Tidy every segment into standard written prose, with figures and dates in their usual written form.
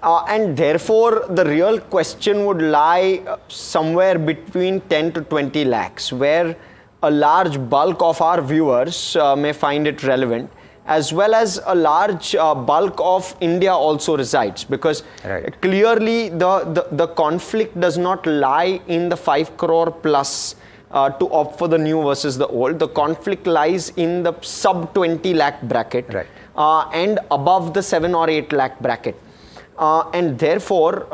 And therefore, the real question would lie somewhere between 10 to 20 lakhs, where a large bulk of our viewers may find it relevant, as well as a large bulk of India also resides, because clearly the conflict does not lie in the 5 crore plus to opt for the new versus the old. The conflict lies in the sub 20 lakh bracket and above the 7 or 8 lakh bracket. And therefore,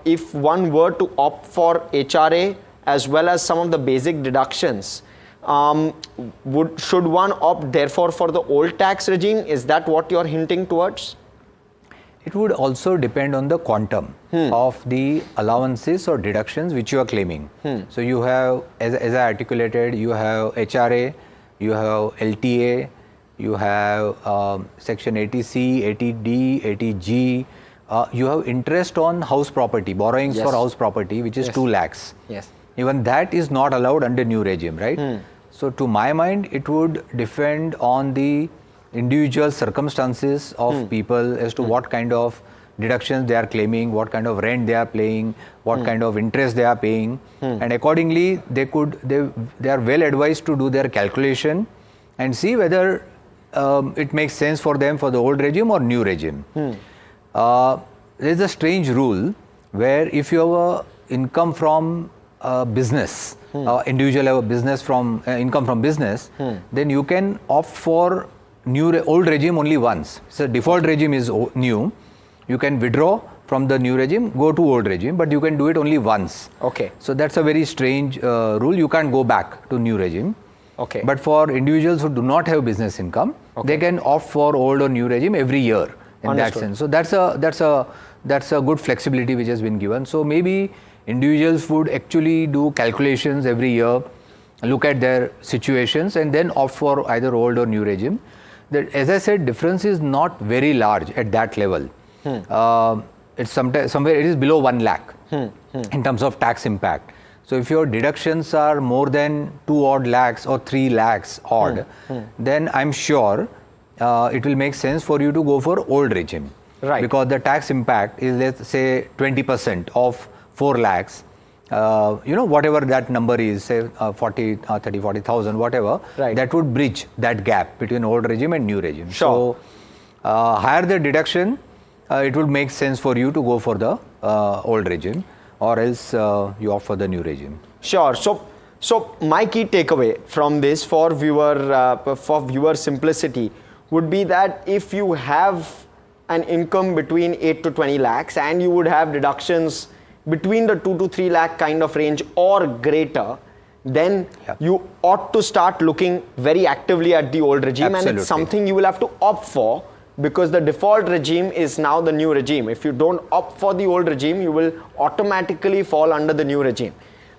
if one were to opt for HRA as well as some of the basic deductions, should one opt therefore for the old tax regime? Is that what you're hinting towards? It would also depend on the quantum of the allowances or deductions which you are claiming. So you have, as I articulated, you have HRA, you have LTA, you have section 80C, 80D, 80G, you have interest on house property, borrowings for house property, which is 2 lakhs. Even that is not allowed under new regime, right? So to my mind, it would depend on the individual circumstances of people as to what kind of deductions they are claiming, what kind of rent they are paying, what kind of interest they are paying, and accordingly they are well advised to do their calculation and see whether it makes sense for them for the old regime or new regime. There is a strange rule where if you have a income from business, individual have a business from income from business, then you can opt for old regime only once. So default regime is new. You can withdraw from the new regime, go to old regime, but you can do it only once. So that's a very strange rule. You can't go back to new regime. But for individuals who do not have business income, they can opt for old or new regime every year in that sense. So that's a good flexibility which has been given. So maybe individuals would actually do calculations every year, look at their situations and then opt for either old or new regime. As I said, difference is not very large at that level. It's somewhere it is below 1 lakh in terms of tax impact. So if your deductions are more than 2 odd lakhs or 3 lakhs odd, then I'm sure it will make sense for you to go for old regime. Because the tax impact is, let's say, 20% of 4 lakhs, whatever that number is, say 40,000, whatever, that would bridge that gap between old regime and new regime. So higher the deduction, it would make sense for you to go for the old regime, or else you opt for the new regime. So my key takeaway from this for viewer simplicity would be that if you have an income between 8 to 20 lakhs and you would have deductions between the 2 to 3 lakh kind of range or greater, then you ought to start looking very actively at the old regime. And it's something you will have to opt for, because the default regime is now the new regime. If you don't opt for the old regime, you will automatically fall under the new regime.